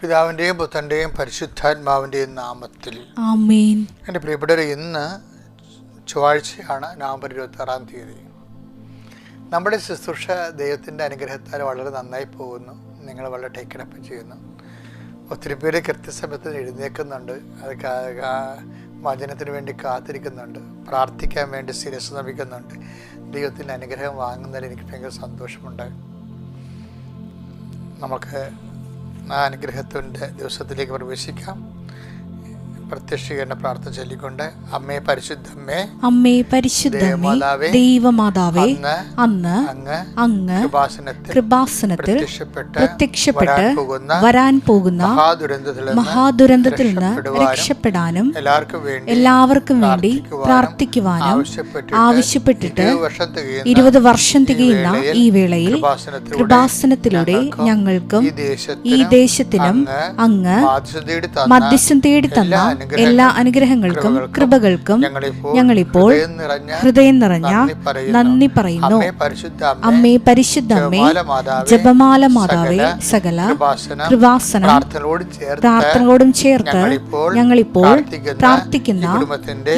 പിതാവിൻ്റെയും പുത്രൻ്റെയും പരിശുദ്ധാത്മാവിൻ്റെയും നാമത്തിൽ ആമേൻ. എൻ്റെ പ്രിയപ്പെട്ടവരെ, ഇന്ന് ചൊവ്വാഴ്ചയാണ്, നവംബർ 26-ാം തീയതി. നമ്മുടെ ശുശ്രൂഷ ദൈവത്തിൻ്റെ അനുഗ്രഹത്താൽ വളരെ നന്നായി പോകുന്നു. നിങ്ങൾ വളരെ ടേക്കണപ്പ് ചെയ്യുന്നു. ഒത്തിരി പേര് കൃത്യസമയത്തിന് എഴുന്നേൽക്കുന്നുണ്ട്. അത് വചനത്തിന് വേണ്ടി കാത്തിരിക്കുന്നുണ്ട്. പ്രാർത്ഥിക്കാൻ വേണ്ടി ശിരസ് നമിക്കുന്നുണ്ട്. ദൈവത്തിൻ്റെ അനുഗ്രഹം വാങ്ങുന്നതിൽ എനിക്ക് ഭയങ്കര സന്തോഷമുണ്ട്. നമുക്ക് ആ അനുഗ്രഹത്തിൻ്റെ ദിവസത്തിലേക്ക് പ്രവേശിക്കാം. പ്രത്യക്ഷീകരണ പ്രാർത്ഥന ചൊല്ലിക്കൊണ്ട്, അമ്മേ പരിശുദ്ധമ്മേ, അമ്മേ പരിശുദ്ധമ്മേ, ദൈവമാതാവേ, അന്ന് അങ്ങ് കൃപാസനത്തിൽ പ്രത്യക്ഷപ്പെട്ട് വരാൻ പോകുന്ന മഹാദുരന്തത്തിൽ നിന്ന് രക്ഷപ്പെടാനും എല്ലാവർക്കും വേണ്ടി പ്രാർത്ഥിക്കുവാനും ആവശ്യപ്പെട്ടിട്ട് 20 വർഷം തികയുന്ന ഈ വേളയിൽ കൃപാസനത്തിലൂടെ ഞങ്ങൾക്കും ഈ ദേശത്തിനും അങ്ങ് മധ്യസ്ഥം തേടി തന്ന എല്ലാ അനുഗ്രഹങ്ങൾക്കും കൃപകൾക്കും ഞങ്ങളിപ്പോൾ ഹൃദയം നിറഞ്ഞ നന്ദി പറയുന്നു. അമ്മേ പരിശുദ്ധമ്മേ, ജപമാല മാതാവേ, സകല കൃപാസനം പ്രാർത്ഥനകളോടും ചേർത്ത് ഞങ്ങളിപ്പോൾ പ്രാർത്ഥിക്കുന്ന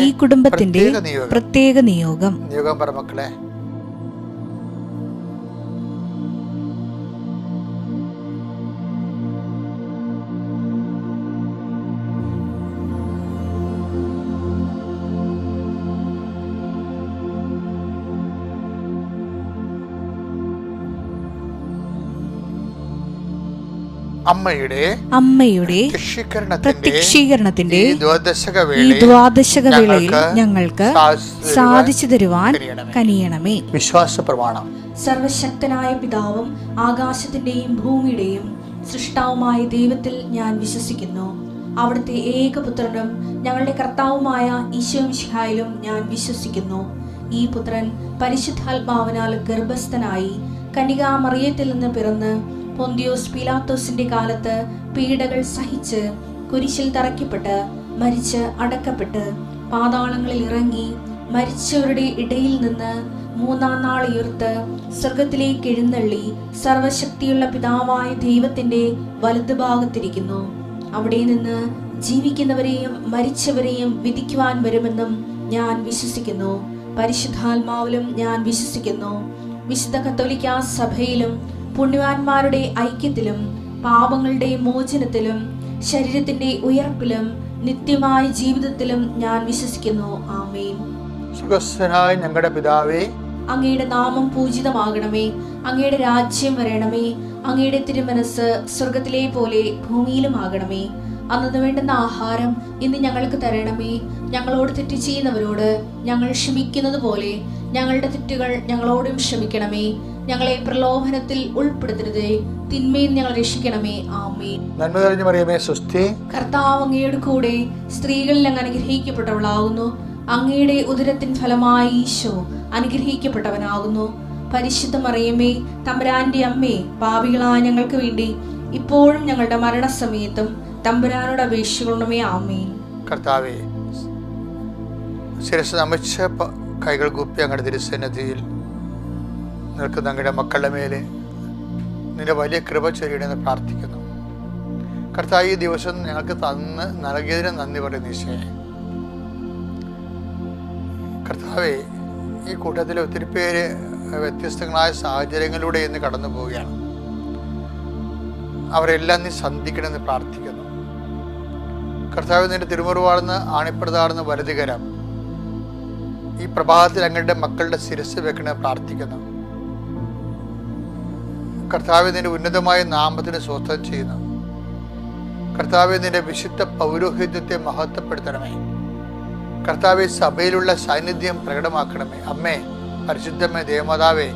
ഈ കുടുംബത്തിന്റെ പ്രത്യേക നിയോഗം. മക്കളെ, അമ്മയുടെ പ്രത്യക്ഷീകരണത്തിന്റെ ഈ ദ്വാദശക വേളയിൽ ഞങ്ങൾക്ക് സാധിച്ചു തരുവാൻ കനിയണമേ. വിശ്വാസ പ്രമാണം. സർവശക്തനായ പിതാവും ആകാശത്തിന്റെയും ഭൂമിയുടെയും സൃഷ്ടാവുമായ ദൈവത്തിൽ ഞാൻ വിശ്വസിക്കുന്നു. അവിടുത്തെ ഏകപുത്രനും ഞങ്ങളുടെ കർത്താവുമായ ഈശോമിശിഹായിലും ഞാൻ വിശ്വസിക്കുന്നു. ഈ പുത്രൻ പരിശുദ്ധാത്മാവിനാൽ ഗർഭസ്ഥനായി കന്യകാമറിയത്തിൽ നിന്ന് പിറന്ന് പൊന്തിയോസ് പീലാത്തോസിന്റെ കാലത്ത് പീഡകൾ സഹിച്ച് കുരിശിൽ തറയ്ക്കപ്പെട്ട് മരിച്ച് അടക്കപ്പെട്ട് പാതാളങ്ങളിൽ ഇറങ്ങി മരിച്ചവരുടെ ഇടയിൽ നിന്ന് 3-ാം നാൾ ഉയർത്ത് സ്വർഗത്തിലേക്ക് എഴുന്നള്ളി സർവശക്തിയുള്ള പിതാവായ ദൈവത്തിന്റെ വലതുഭാഗത്തിരിക്കുന്നു. അവിടെ നിന്ന് ജീവിക്കുന്നവരെയും മരിച്ചവരെയും വിധിക്കുവാൻ വരുമെന്നും ഞാൻ വിശ്വസിക്കുന്നു. പരിശുദ്ധാത്മാവിലും ഞാൻ വിശ്വസിക്കുന്നു. വിശുദ്ധ കത്തോലിക്കാ സഭയിലും പുണ്യവാന്മാരുടെ ഐക്യത്തിലും പാപങ്ങളുടെ മോചനത്തിലും ശരീരത്തിന്റെ ഉയർപ്പിലും നിത്യമായ ജീവിതത്തിലും ഞാൻ വിശ്വസിക്കുന്നു. ആമേൻ. സുഖസ്ഥനായ ഞങ്ങളുടെ പിതാവേ, അങ്ങയുടെ നാമം പൂജിതമാകണമേ. അങ്ങയുടെ രാജ്യം വരണമേ. അങ്ങയുടെ തിരുമനസ് സ്വർഗത്തിലെ പോലെ ഭൂമിയിലും ആകണമേ. അന്നു വേണ്ടുന്ന ആഹാരം ഇന്ന് ഞങ്ങൾക്ക് തരണമേ. ഞങ്ങളോട് തെറ്റ് ചെയ്യുന്നവരോട് ഞങ്ങൾ ക്ഷമിക്കുന്നത് പോലെ ഞങ്ങളുടെ തെറ്റുകൾ ഞങ്ങളോടും ക്ഷമിക്കണമേ. ഞങ്ങളെ പ്രലോഭനത്തിൽ ഉൾപ്പെടുത്തരുതേ, തിന്മയിൽ ഞങ്ങൾ രക്ഷിക്കണമേ. ആമേൻ. നന്മ നിറഞ്ഞ മറിയമേ, സ്വസ്തി. കർത്താവ് അങ്ങയുടെ കൂടെ സ്ത്രീകളിൽ അങ്ങ് അനുഗ്രഹിക്കപ്പെട്ടവളാകുന്നു. അങ്ങയുടെ ഉദരത്തിൻ ഫലമായി ഈശോ അനുഗ്രഹിക്കപ്പെട്ടവനാകുന്നു. പരിശുദ്ധ മറിയമേ, തമ്പുരാന്റെ അമ്മേ, പാപികളായ ഞങ്ങൾക്ക് വേണ്ടി ഇപ്പോഴും ഞങ്ങളുടെ മരണസമയത്തും തമ്പുരാനോട് അപേക്ഷിക്കണമേ. ആമേൻ. കർത്താവേ, ശിരസ്സ് നമിച്ച കൈകൾ കൂപ്പി അങ്ങയുടെ തിരുസന്നിധിയിൽ നിൽക്കുന്ന അങ്ങയുടെ മക്കളുടെ മേലെ നിന്റെ വലിയ കൃപ ചൊരിയണമെന്ന് പ്രാർത്ഥിക്കുന്നു. കർത്താവ്, ഈ ദിവസം ഞങ്ങൾക്ക് നൽകിയതിന് നന്ദി പറയുന്നു ഈശോയെ. കർത്താവേ, ഈ കൂട്ടത്തിൽ ഒത്തിരി പേര് വ്യത്യസ്തങ്ങളായ സാഹചര്യങ്ങളിലൂടെ ഇന്ന് കടന്നു പോവുകയാണ്. അവരെല്ലാം നീ സന്ധിക്കണമെന്ന് പ്രാർത്ഥിക്കുന്നു. കർത്താവ്, നിന്റെ തിരുമുറിവാർന്ന് ആണിപ്രതാർന്ന് വലതുകരം ഈ പ്രഭാതത്തിൽ അങ്ങയുടെ മക്കളുടെ ശിരസ് വെക്കണമെന്ന് പ്രാർത്ഥിക്കുന്നു. കർത്താവെ, നിന്റെ ഉന്നതമായ നാമത്തിന് സ്വസ്ഥം ചെയ്യുന്നു. കർത്താവെ, നിന്റെ വിശുദ്ധ പൗരോഹിത്യത്തെ മഹത്വപ്പെടുത്തണമേ. കർത്താവെ, സഭയിലുള്ള സാന്നിധ്യം പ്രകടമാക്കണമേ. അമ്മേ പരിശുദ്ധമേ, ദേവമാതാവേ,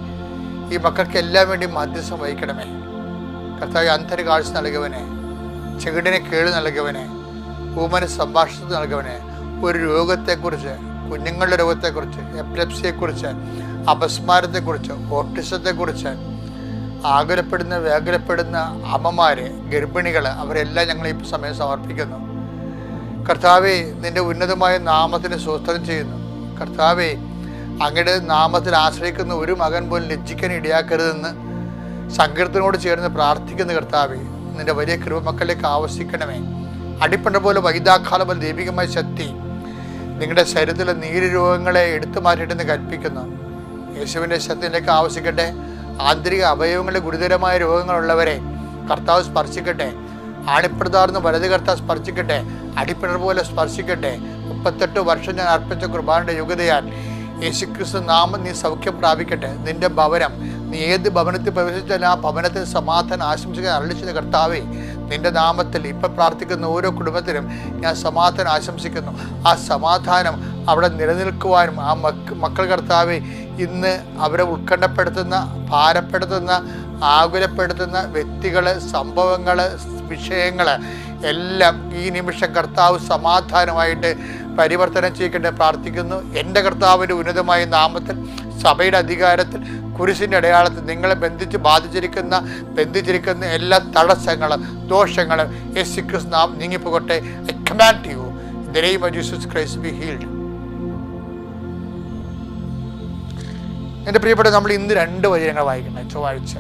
ഈ മക്കൾക്ക് എല്ലാം വേണ്ടി മധ്യസ്ഥം വഹിക്കണമേ. കർത്താവെ, അന്ധര കാഴ്ച നൽകുവനെ, ചെകിടിനെ കേള് നൽകുവനെ, ഊമന് സംഭാഷണത്തിൽ നൽകുവനെ, ഒരു രോഗത്തെക്കുറിച്ച്, കുഞ്ഞുങ്ങളുടെ രോഗത്തെക്കുറിച്ച്, എപ്പിലെപ്സിയെക്കുറിച്ച്, അപസ്മാരത്തെക്കുറിച്ച്, ഓട്ടിസത്തെക്കുറിച്ച് ആകുലപ്പെടുന്ന വ്യാകുലപ്പെടുന്ന അമ്മമാര്, ഗർഭിണികള്, അവരെല്ലാം ഞങ്ങൾ ഈ സമയം സമർപ്പിക്കുന്നു. കർത്താവെ, നിന്റെ ഉന്നതമായ നാമത്തിന് സ്തോത്രം ചെയ്യുന്നു. കർത്താവെ, അങ്ങയുടെ നാമത്തിൽ ആശ്രയിക്കുന്ന ഒരു മകൻ പോലും ലജ്ജിക്കാൻ ഇടയാക്കരുതെന്ന് സങ്കീർത്തനോട് ചേർന്ന് പ്രാർത്ഥിക്കുന്ന കർത്താവെ, നിന്റെ വലിയ കൃപ മക്കളിലേക്ക് ആവശ്യിക്കണമേ. അടിപ്പണ്ട പോലെ വൈദാക്കാല പോലെ ദൈവികമായ ശക്തി നിങ്ങളുടെ ശരീരത്തിലെ നീര് രോഗങ്ങളെ എടുത്തു മാറ്റിയിട്ടെന്ന് കൽപ്പിക്കുന്നു. യേശുവിൻ്റെ ശക്തിയിലേക്ക് ആവശ്യിക്കട്ടെ. ആന്തരിക അവയവങ്ങളുടെ ഗുരുതരമായ രോഗങ്ങളുള്ളവരെ കർത്താവ് സ്പർശിക്കട്ടെ. ആണിപ്പെടുത്താർന്ന് വലത് കർത്താവ് സ്പർശിക്കട്ടെ. അടിപ്പിണർ പോലെ സ്പർശിക്കട്ടെ. 38 വർഷം ഞാൻ അർപ്പിച്ച കുർബാനയുടെ യോഗ്യതയാൽ യേശുക്രിസ്തു നാമം നീ സൗഖ്യം പ്രാപിക്കട്ടെ. നിന്റെ ഭവനം, നീ ഏത് ഭവനത്തിൽ പ്രവേശിച്ചാലും ആ ഭവനത്തിൽ സമാധാനം ആശംസിക്കാൻ അരുളിച്ചത് കർത്താവേ, നിന്റെ നാമത്തിൽ ഇപ്പം പ്രാർത്ഥിക്കുന്ന ഓരോ കുടുംബത്തിനും ഞാൻ സമാധാനം ആശംസിക്കുന്നു. ആ സമാധാനം അവിടെ നിലനിൽക്കുവാനും ആ മക്കൾ കർത്താവേ, ഇന്ന് അവരെ ഉത്കണ്ഠപ്പെടുത്തുന്ന, ഭാരപ്പെടുത്തുന്ന, ആകുലപ്പെടുത്തുന്ന വ്യക്തികൾ, സംഭവങ്ങൾ, വിഷയങ്ങൾ എല്ലാം ഈ നിമിഷം കർത്താവ് സമാധാനമായിട്ട് പരിവർത്തനം ചെയ്യിക്കട്ടെ പ്രാർത്ഥിക്കുന്നു. എൻ്റെ കർത്താവിൻ്റെ ഉന്നതമായ നാമത്തിൽ, സഭയുടെ അധികാരത്തിൽ, കുരിശിൻ്റെ അടയാളത്തിൽ നിങ്ങളെ ബന്ധിച്ചിരിക്കുന്ന എല്ലാ തടസ്സങ്ങളും ദോഷങ്ങളും യേശുക്രിസ്തു നാമം നീങ്ങിപ്പോകട്ടെ. I command you in the name of Jesus Christ be healed. എൻ്റെ പ്രിയപ്പെട്ട, നമ്മൾ ഇന്ന് 2 വചനങ്ങൾ വായിക്കണം. ചൊവ്വാഴ്ച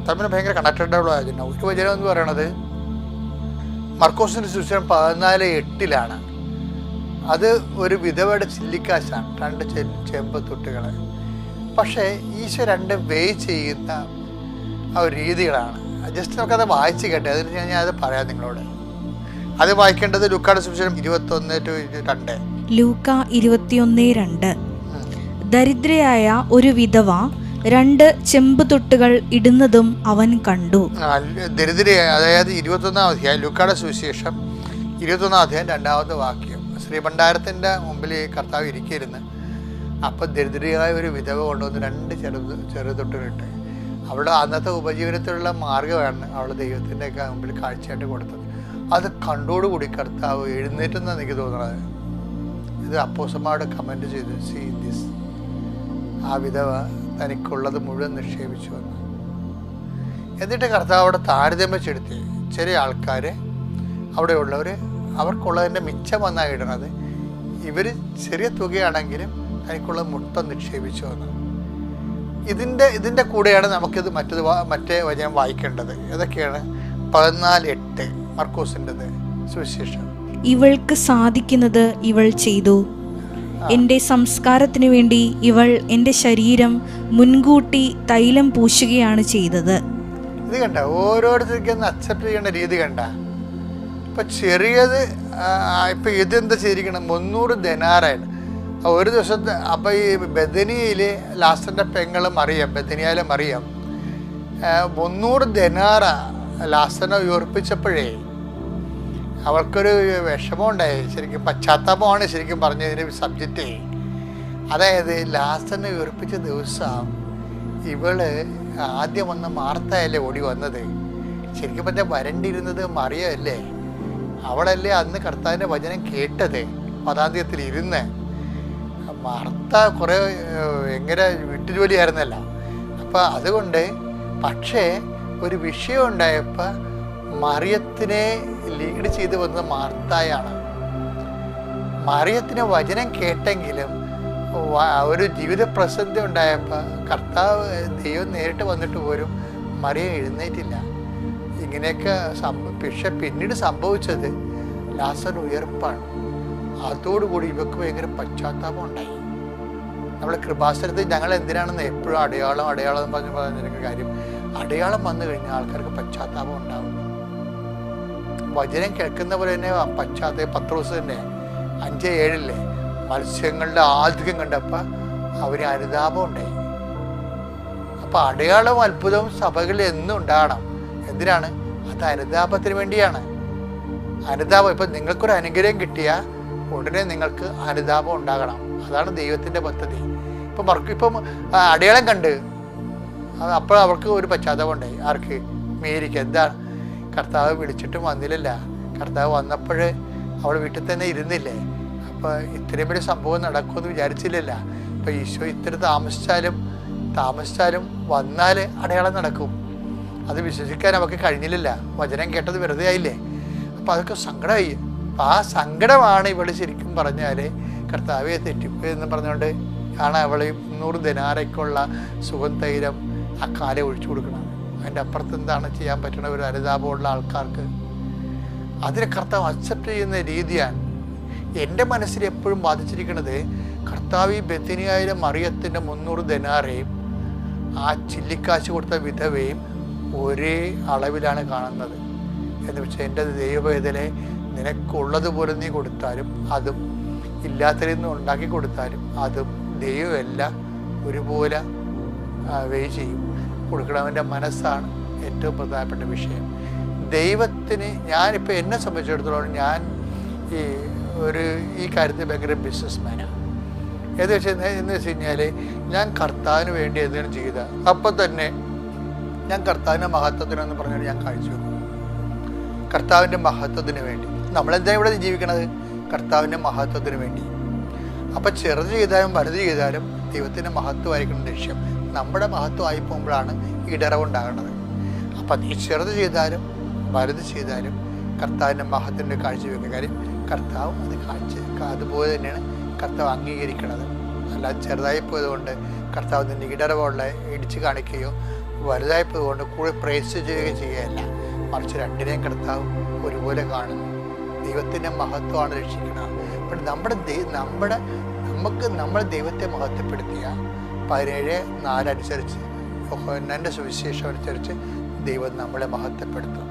തമ്മിൽ ഭയങ്കര കണക്റ്റഡുള്ള വചനം. ഒരു വചനം എന്ന് പറയുന്നത് മർക്കോസിൻ്റെ സുവിശേഷം 14:8 അത് ഒരു വിധവയുടെ ചില്ലിക്കാശാണ്, 2 ചെമ്പ് തൊട്ടുകൾ. പക്ഷേ ഈശോ 2 വേ ചെയ്യുന്ന ആ ഒരു രീതികളാണ്. ജസ്റ്റ് നമുക്കത് വായിച്ച് കേട്ടെ, അതിന് ഞാൻ അത് പറയാം നിങ്ങളോട്. അത് വായിക്കേണ്ടത് ലൂക്കായുടെ സുവിശേഷം 21:2. ലൂക്ക 21:2. ദരിദ്രയായ ഒരു വിധവ 2 ചെമ്പ് തൊട്ടുകൾ ഇടുന്നതും അവൻ കണ്ടു. ദരിദ്രയായ, അതായത് 21-ാം അധ്യായം, ലൂക്കായുടെ സുവിശേഷം 21-ാം അധ്യായം 2-ാമത്തെ വാക്യം. ശ്രീഭണ്ഡാരത്തിൻ്റെ മുമ്പിൽ കർത്താവ് ഇരിക്കരുന്ന്. അപ്പം ദരിദ്രയായ ഒരു വിധവ കൊണ്ടുവന്ന് 2 ചെറുതൊട്ടുകളിട്ട് അവളുടെ അന്നത്തെ ഉപജീവനത്തിലുള്ള മാർഗ്ഗമാണ് അവൾ ദൈവത്തിൻ്റെയൊക്കെ മുമ്പിൽ കാഴ്ചയായിട്ട് കൊടുത്തത്. അത് കണ്ടോടുകൂടി കർത്താവ് എഴുന്നേറ്റെന്നാണ് എനിക്ക് തോന്നുന്നത്. ഇത് അപ്പോസ്തലന്മാരോട് കമൻറ്റ് ചെയ്തു, സീ ദിസ്, ആ വിധവ തനിക്കുള്ളത് മുഴുവൻ നിക്ഷേപിച്ചു വന്നു. എന്നിട്ട് കർത്താവ് അവിടെ താരതമ്യപ്പെടുത്തി. ചെറിയ ആൾക്കാർ, അവിടെയുള്ളവർ അവർക്കുള്ളതിൻ്റെ മിച്ചം വന്നാണ് ഇടുന്നത്. ഇവർ ചെറിയ തുകയാണെങ്കിലും തനിക്കുള്ളത് മൊത്തം നിക്ഷേപിച്ചു വന്നു. ഇതിൻ്റെ കൂടെയാണ് നമുക്കിത് മറ്റേ വചനം വായിക്കേണ്ടത്. ഏതൊക്കെയാണ്? 14:8 മർക്കോസിൻ്റെത് സുവിശേഷം. ഇവൾക്ക് സാധിക്കുന്നത് ഇവൾ ചെയ്തു. എൻ്റെ സംസ്കാരത്തിനു വേണ്ടി ഇവൾ എൻ്റെ ശരീരം മുൻകൂട്ടി തൈലം പൂശുകയാണ് ചെയ്തത്. ഇത് കണ്ട, ഓരോരുത്തർക്കും അക്സെപ്റ്റ് ചെയ്യേണ്ട രീതി കണ്ട. ഇപ്പം ചെറിയത്, ഇപ്പം ഇതെന്താ ചെയ്തിരിക്കണം? 300 ദിനാറാണ് ഒരു ദിവസത്തെ. അപ്പം ഈ ബദനിയയിൽ ലാസ്റ്ററിൻ്റെ പെങ്ങൾ മറിയം, ബദനിയയിലെ മറിയം 300 ദിനാറ ലാസ്റ്ററിനെ ഉയർപ്പിച്ചപ്പോഴേ അവൾക്കൊരു വിഷമം ഉണ്ടായി. ശരിക്കും പശ്ചാത്താപമാണ് ശരിക്കും പറഞ്ഞതിൻ്റെ സബ്ജക്റ്റേ. അതായത് ലാസ്റ്ററിനെ ഉയർപ്പിച്ച ദിവസം ഇവള് ആദ്യം വന്ന മാർത്തയല്ലേ ഓടി വന്നത്. ശരിക്കും പറഞ്ഞാൽ വരണ്ടിരുന്നത് മറിയല്ലേ. അവളല്ലേ അന്ന് കർത്താവിൻ്റെ വചനം കേട്ടത്, പദാന്ത്യത്തിൽ ഇരുന്ന്. മാർത്ത കുറേ എങ്ങനെ വീട്ടുജോലിയായിരുന്നല്ല. അപ്പം അതുകൊണ്ട്, പക്ഷേ ഒരു വിഷയം ഉണ്ടായപ്പോൾ മറിയത്തിനെ ലീഡ് ചെയ്ത് വന്നത് മാർത്തായാണ്. മറിയത്തിന് വചനം കേട്ടെങ്കിലും ഒരു ജീവിത പ്രസിദ്ധി ഉണ്ടായപ്പോൾ കർത്താവ് ദൈവം നേരിട്ട് വന്നിട്ട് പോലും മറിയ എഴുന്നേറ്റില്ല. ഇങ്ങനെയൊക്കെ പക്ഷെ പിന്നീട് സംഭവിച്ചത് ലാസർ ഉയർപ്പാണ്. അതോടുകൂടി ഇവർക്ക് ഭയങ്കര പശ്ചാത്താപം ഉണ്ടായി. നമ്മുടെ കൃപാസനത്തിൽ ഞങ്ങൾ എന്തിനാണെന്ന് എപ്പോഴും അടയാളം എന്ന് പറഞ്ഞ കാര്യം, അടയാളം വന്നു കഴിഞ്ഞാൽ ആൾക്കാർക്ക് പശ്ചാത്താപം ഉണ്ടാവും. വചനം കേൾക്കുന്ന പോലെ തന്നെ പശ്ചാത്തലം. പത്രോസ് തന്നെ 5:7 മത്സ്യങ്ങളുടെ ആധിക്യം കണ്ടപ്പോൾ അവന് അനുതാപം ഉണ്ടായി. അപ്പം അടയാളവും അത്ഭുതവും സഭകളിൽ എന്നും ഉണ്ടാകണം. എന്തിനാണ്? അത് അനുതാപത്തിന് വേണ്ടിയാണ്. അനുതാപം, ഇപ്പം നിങ്ങൾക്കൊരു അനുഗ്രഹം കിട്ടിയാൽ ഉടനെ നിങ്ങൾക്ക് അനുതാപം ഉണ്ടാകണം. അതാണ് ദൈവത്തിൻ്റെ പദ്ധതി. ഇപ്പം അടയാളം കണ്ട് അപ്പോൾ അവൾക്ക് ഒരു പശ്ചാത്തലം ഉണ്ടായി. ആർക്ക്? മേരിക്ക്. എന്താണ്? കർത്താവ് വിളിച്ചിട്ടും വന്നില്ലല്ല. കർത്താവ് വന്നപ്പോൾ അവൾ വീട്ടിൽ തന്നെ ഇരുന്നില്ലേ. അപ്പോൾ ഇത്രയും വലിയ സംഭവം നടക്കുമെന്ന് വിചാരിച്ചില്ലല്ല. അപ്പോൾ ഈശോ ഇത്തിരി താമസിച്ചാലും വന്നാൽ അടയാളം നടക്കും. അത് വിശ്വസിക്കാൻ അവർക്ക് കഴിഞ്ഞില്ലല്ല. വചനം കേട്ടത് വെറുതെ ആയില്ലേ. അപ്പോൾ അതൊക്കെ സങ്കടമായി. അപ്പം ആ സങ്കടമാണ് ഇവൾ ശരിക്കും പറഞ്ഞാൽ കർത്താവെ തെറ്റിപ്പോയി എന്ന് പറഞ്ഞുകൊണ്ട് ആണ് അവൾ 300 ദിനാറയ്ക്കുള്ള സുഗന്ധൈലം ആ കാലെ ഒഴിച്ചു കൊടുക്കണം. അതിൻ്റെ അപ്പുറത്ത് എന്താണ് ചെയ്യാൻ പറ്റുന്ന ഒരു അനുതാപമുള്ള ആൾക്കാർക്ക് അതിനെ കർത്താവ് അക്സെപ്റ്റ് ചെയ്യുന്ന രീതിയാണ് എൻ്റെ മനസ്സിൽ എപ്പോഴും ബാധിച്ചിരിക്കുന്നത്. കർത്താവ് ഈ ബെഥനിയായിലെ മറിയത്തിൻ്റെ 300 ദനാറേയും ആ ചില്ലിക്കാശ് കൊടുത്ത വിധവയും ഒരേ അളവിലാണ് കാണുന്നത്. എന്ന് വെച്ചാൽ എൻ്റെ ദൈവവേദനെ നിനക്കുള്ളതുപോലെ നീ കൊടുത്താലും അതും ഇല്ലാത്തതിൽ നിന്ന് ഉണ്ടാക്കി കൊടുത്താലും അതും ദൈവമെല്ലാം ഒരുപോലെ വെയ് ചെയ്യും. കൊടുക്കണവൻ്റെ മനസ്സാണ് ഏറ്റവും പ്രധാനപ്പെട്ട വിഷയം. ദൈവത്തിന് ഞാനിപ്പോൾ എന്നെ സംബന്ധിച്ചിടത്തോളം ഞാൻ ഈ കാര്യത്തിൽ ഭയങ്കര ബിസിനസ്മാനാണ്. എന്ന് വെച്ച് കഴിഞ്ഞാൽ ഞാൻ കർത്താവിന് വേണ്ടി എന്തെങ്കിലും ചെയ്ത അപ്പം തന്നെ ഞാൻ കർത്താവിൻ്റെ മഹത്വത്തിനെന്ന് പറഞ്ഞാൽ ഞാൻ കാഴ്ചവെക്കും. കർത്താവിൻ്റെ മഹത്വത്തിന് വേണ്ടി നമ്മളെന്താ ഇവിടെ ജീവിക്കണത്? കർത്താവിൻ്റെ മഹത്വത്തിന് വേണ്ടി. അപ്പം ചെറുത് ചെയ്താലും വലുത് ചെയ്താലും ദൈവത്തിൻ്റെ മഹത്വമായിരിക്കണം ലക്ഷ്യം. നമ്മുടെ മഹത്വമായി പോകുമ്പോഴാണ് ഇടറവുണ്ടാകുന്നത്. അപ്പം നീ ചെറുത് ചെയ്താലും വലുത് ചെയ്താലും കർത്താവിൻ്റെ മഹത്വത്തിൻ്റെ കാഴ്ചവെക്കുന്ന കാര്യം കർത്താവ് അതുപോലെ തന്നെയാണ് കർത്താവ് അംഗീകരിക്കുന്നത്. അല്ലാതെ ചെറുതായി പോയതുകൊണ്ട് കർത്താവ് നിൻ്റെ ഇടറവുള്ള ഇടിച്ച് കാണിക്കുകയോ വലുതായി പോയതുകൊണ്ട് കൂടെ പ്രേസ് ചെയ്യുകയോ ചെയ്യുകയല്ല. മറിച്ച് രണ്ടിനെയും കർത്താവ് ഒരുപോലെ കാണുന്നു. ദൈവത്തിൻ്റെ മഹത്വമാണ് രക്ഷിക്കുന്നത്. അപ്പം നമ്മൾ ദൈവത്തെ മഹത്വപ്പെടുത്തിയ 17:4 അനുസരിച്ച് യോഹന്നാൻ്റെ സുവിശേഷം അനുസരിച്ച് ദൈവം നമ്മളെ മഹത്വപ്പെടുത്തും.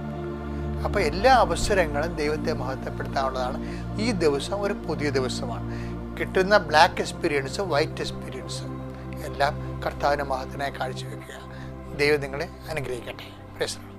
അപ്പോൾ എല്ലാ അവസരങ്ങളും ദൈവത്തെ മഹത്വപ്പെടുത്താനുള്ളതാണ്. ഈ ദിവസം ഒരു പുതിയ ദിവസമാണ്. കിട്ടുന്ന ബ്ലാക്ക് എക്സ്പീരിയൻസും വൈറ്റ് എക്സ്പീരിയൻസും എല്ലാം കർത്താവിൻ്റെ മഹത്വത്തിനായി കാഴ്ചവെക്കുക. ദൈവം നിങ്ങളെ അനുഗ്രഹിക്കട്ടെ. Praise the Lord.